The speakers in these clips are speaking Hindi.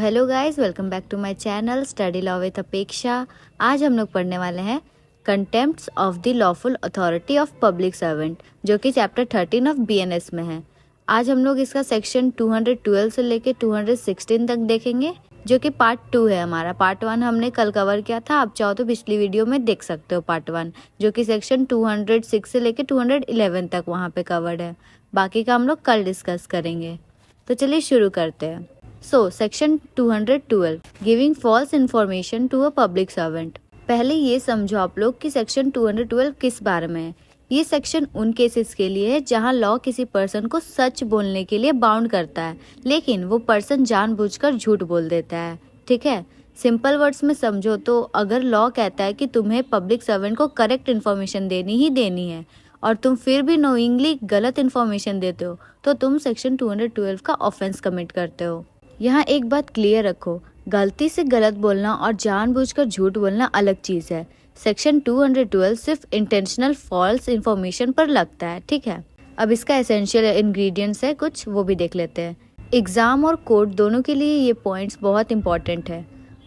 Hello guys, welcome back to my channel study law with Apeksha. आज हम लोग पढ़ने वाले हैं contempts of the lawful authority of public servant, जो कि चैप्टर 13 ऑफ बीएनएस में है। आज हम लोग इसका सेक्शन 212 से लेके 216 तक देखेंगे, जो कि पार्ट 2 है हमारा। पार्ट 1 हमने कल कवर किया था, आप चाहो तो पिछली वीडियो में देख सकते हो पार्ट 1, जो कि सेक्शन 206 से लेके 211 तक वहाँ पे कवर्ड है। बाकी का हम लोग कल डिस्कस करेंगे। तो चलिए शुरू करते हैं। Section 212 giving false information to a public servant. पहले ये समझो आप लोग कि सेक्शन 212 किस बारे में है। ये सेक्शन उन केसेस के लिए है जहां लॉ किसी पर्सन को सच बोलने के लिए बाउंड करता है, लेकिन वो पर्सन जानबूझकर झूठ बोल देता है। ठीक है, सिंपल वर्ड्स में समझो तो अगर लॉ कहता है कि तुम्हें पब्लिक सर्वेंट को करेक्ट इन्फॉर्मेशन देनी ही देनी है और तुम फिर भी नोइंगली गलत इन्फॉर्मेशन देते हो, तो तुम सेक्शन 212 का ऑफेंस कमिट करते हो। यहाँ एक बात क्लियर रखो, गलती से गलत बोलना और जानबूझकर झूठ बोलना अलग चीज़ है। सेक्शन 212 सिर्फ इंटेंशनल फॉल्स इन्फॉर्मेशन पर लगता है। ठीक है, अब इसका एसेंशियल इंग्रेडिएंट्स है कुछ, वो भी देख लेते हैं। एग्ज़ाम और कोर्ट दोनों के लिए ये पॉइंट्स बहुत इंपॉर्टेंट है।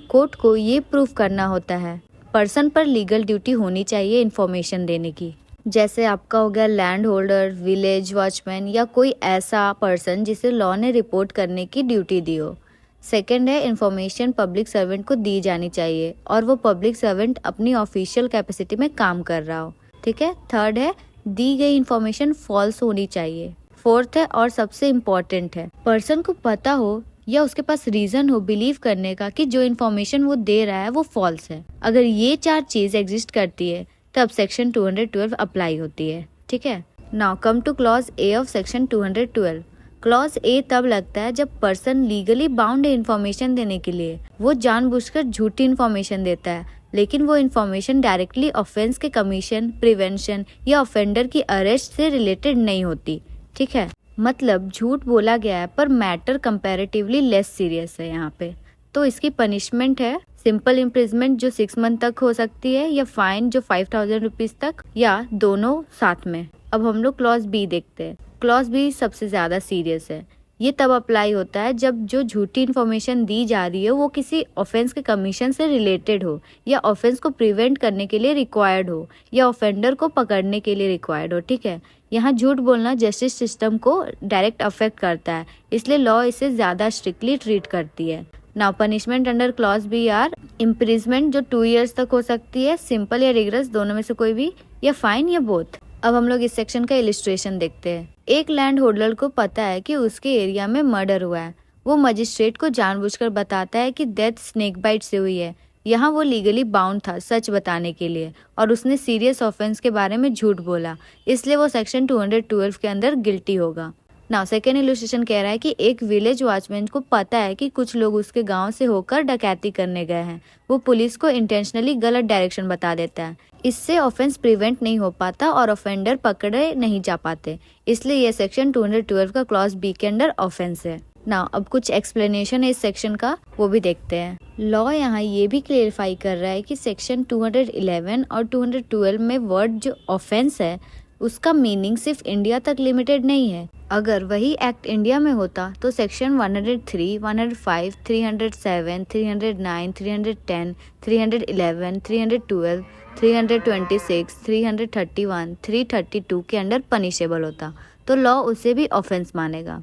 कोर्ट को ये प्रूफ करना होता है पर्सन पर लीगल ड्यूटी होनी चाहिए इन्फॉर्मेशन देने की। जैसे आपका हो गया लैंड होल्डर, विलेज वॉचमैन या कोई ऐसा पर्सन जिसे लॉ ने रिपोर्ट करने की ड्यूटी दी हो। सेकंड है इन्फॉर्मेशन पब्लिक सर्वेंट को दी जानी चाहिए और वो पब्लिक सर्वेंट अपनी ऑफिशियल कैपेसिटी में काम कर रहा हो। ठीक है, थर्ड है दी गई इन्फॉर्मेशन फॉल्स होनी चाहिए। फोर्थ है और सबसे इम्पोर्टेंट है पर्सन को पता हो या उसके पास रीजन हो बिलीव करने का कि जो इन्फॉर्मेशन वो दे रहा है वो फॉल्स है। अगर ये चार चीज एग्जिस्ट करती है तब सेक्शन 212 अप्लाई होती है। ठीक है, now come two clause A of section 212। Clause A तब लगता है जब पर्सन लीगली बाउंड है इन्फॉर्मेशन देने के लिए। वो जानबूझकर झूठी इन्फॉर्मेशन देता है, लेकिन वो इन्फॉर्मेशन डायरेक्टली ऑफेंस के कमीशन, प्रिवेंशन या ऑफेंडर की अरेस्ट से रिलेटेड नहीं होती। ठीक है, मतलब झूठ बोला गया है पर मैटर कंपैरेटिवली लेस सीरियस है यहाँ पे। तो इसकी पनिशमेंट है सिंपल इम्प्रिजमेंट जो 6 मंथ तक हो सकती है, या फाइन जो 5000 रुपीज तक, या दोनों साथ में। अब हम लोग क्लॉज बी देखते हैं। क्लॉज बी सबसे ज्यादा सीरियस है। ये तब अप्लाई होता है जब जो झूठी इन्फॉर्मेशन दी जा रही है वो किसी ऑफेंस के कमीशन से रिलेटेड हो, या ऑफेंस को प्रिवेंट करने के लिए रिक्वायर्ड हो, या ऑफेंडर को पकड़ने के लिए रिक्वायर्ड हो। ठीक है, यहाँ झूठ बोलना जस्टिस सिस्टम को डायरेक्ट अफेक्ट करता है, इसलिए लॉ इसे ज्यादा स्ट्रिक्टली ट्रीट करती है। Now punishment under clause B are imprisonment जो 2 years तक हो सकती है, सिंपल या रिगरस दोनों में से कोई भी, या फाइन या बोथ। अब हम लोग इस सेक्शन का इलिस्ट्रेशन देखते हैं। एक लैंड होल्डर को पता है कि उसके एरिया में मर्डर हुआ है। वो मजिस्ट्रेट को जानबूझकर बताता है कि डेथ स्नेक बाइट से हुई है। यहाँ वो लीगली बाउंड था सच बताने के लिए और उसने सीरियस ऑफेंस के बारे में झूठ बोला, इसलिए वो सेक्शन 212 के अंदर गिल्टी होगा। नाउ सेकेंड इलस्ट्रेशन कह रहा है कि एक विलेज वॉचमैन को पता है कि कुछ लोग उसके गांव से होकर डकैती करने गए हैं। वो पुलिस को इंटेंशनली गलत डायरेक्शन बता देता है। इससे ऑफेंस प्रिवेंट नहीं हो पाता और ऑफेंडर पकड़े नहीं जा पाते, इसलिए यह सेक्शन 212 का क्लॉज बी के अंडर ऑफेंस है। नाउ अब कुछ एक्सप्लेनेशन है इस सेक्शन का, वो भी देखते हैं। लॉ यहाँ ये भी क्लेरिफाई कर रहा है कि सेक्शन 211 और 212 में वर्ड जो ऑफेंस है उसका मीनिंग सिर्फ इंडिया तक लिमिटेड नहीं है। अगर वही एक्ट इंडिया में होता तो सेक्शन 103, 105, 307, 309, 310, 311, 312, 326, 331, 332 के अंडर पनिशेबल होता, तो लॉ उसे भी ऑफेंस मानेगा।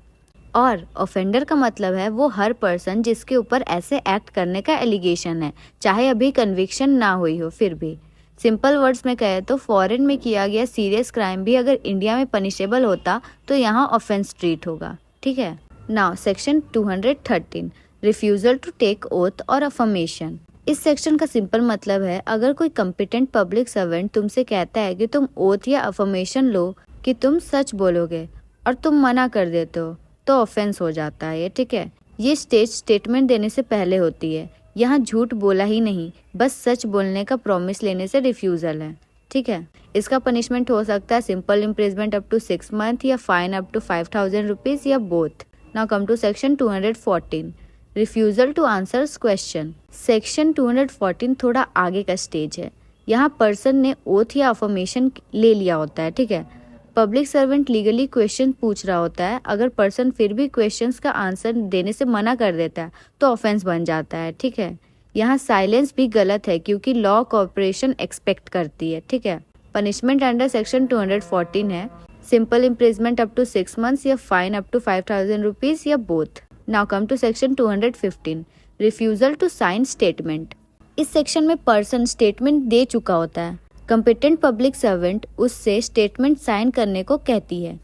और ऑफेंडर का मतलब है वो हर पर्सन जिसके ऊपर ऐसे एक्ट करने का एलिगेशन है, चाहे अभी कन्विक्शन ना हुई हो फिर भी। सिंपल वर्ड्स में कहे तो फॉरेन में किया गया सीरियस क्राइम भी अगर इंडिया में पनिशेबल होता तो यहाँ ऑफेंस ट्रीट होगा। ठीक है, now section 213 refusal to take oath और अफर्मेशन। इस सेक्शन का सिंपल मतलब है अगर कोई कॉम्पिटेंट पब्लिक सर्वेंट तुमसे कहता है कि तुम ओथ या अफर्मेशन लो कि तुम सच बोलोगे और तुम मना कर देते हो तो ऑफेंस हो जाता है ये। ठीक है, ये स्टेटमेंट देने से पहले होती है। यहाँ झूठ बोला ही नहीं, बस सच बोलने का प्रॉमिस लेने से रिफ्यूजल है। ठीक है, इसका पनिशमेंट हो सकता है simple imprisonment up to 6 months या फाइन अप टू 5000 रुपीज या both. Now come to section 214 refusal to answers question. Section 214 थोड़ा आगे का स्टेज है। यहाँ पर्सन ने ओथ या अफर्मेशन ले लिया होता है। ठीक है, पब्लिक सर्वेंट लीगली क्वेश्चन पूछ रहा होता है, अगर पर्सन फिर भी क्वेश्चंस का आंसर देने से मना कर देता है तो ऑफेंस बन जाता है। ठीक है, यहाँ साइलेंस भी गलत है क्योंकि लॉ कोऑपरेशन एक्सपेक्ट करती है। ठीक है, पनिशमेंट अंडर सेक्शन 214 है simple imprisonment up to 6 months या फाइन अप टू 5,000 रुपीज या both. Now come to section 215 refusal to sign statement. इस सेक्शन में पर्सन स्टेटमेंट दे चुका होता है, कंपिटेंट पब्लिक सर्वेंट उससे स्टेटमेंट साइन करने को कहती है।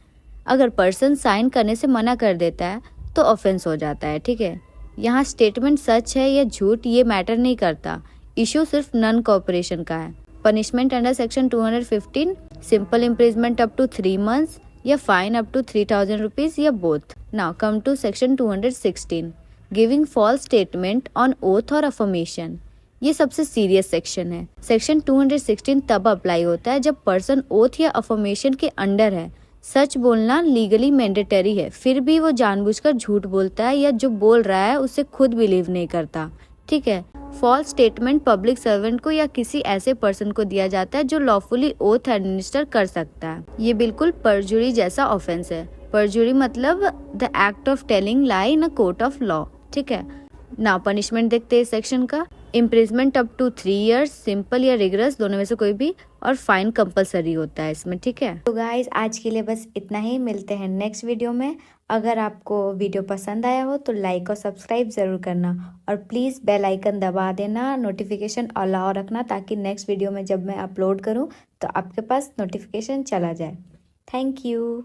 अगर पर्सन साइन करने से मना कर देता है तो ऑफेंस हो जाता है। ठीक है, यहाँ स्टेटमेंट सच है या झूठ ये मैटर नहीं करता, इशू सिर्फ नॉन कोऑपरेशन का है। Punishment under section 215 simple imprisonment up to 3 months या फाइन अप टू 3,000 रुपीज या both. Now come to section 216 giving false statement on oath और अफर्मेशन। ये सबसे सीरियस सेक्शन है। सेक्शन 216 तब अप्लाई होता है जब पर्सन ओथ या अफर्मेशन के अंडर है। सच बोलना लीगली मैंडेटरी है, फिर भी वो जानबूझकर झूठ बोलता है या जो बोल रहा है उसे खुद बिलीव नहीं करता। ठीक है, फॉल्स स्टेटमेंट पब्लिक सर्वेंट को या किसी ऐसे पर्सन को दिया जाता है जो लॉफुली ओथ एडमिनिस्टर कर सकता है। ये बिल्कुल परजुरी जैसा ऑफेंस है। परजुरी मतलब the act of telling lie in a court of law. ठीक है, ना पनिशमेंट देखते हैं सेक्शन का। Imprisonment up to 3 years simple या रिगरस दोनों में से कोई भी, और फाइन कंपलसरी होता है इसमें। ठीक है, तो गाइज आज के लिए बस इतना ही, मिलते हैं नेक्स्ट वीडियो में। अगर आपको वीडियो पसंद आया हो तो लाइक और सब्सक्राइब ज़रूर करना, और प्लीज़ बेल आइकन दबा देना, नोटिफिकेशन अलाउ रखना ताकि नेक्स्ट वीडियो में जब मैं अपलोड करूँ तो आपके पास नोटिफिकेशन चला जाए। Thank you.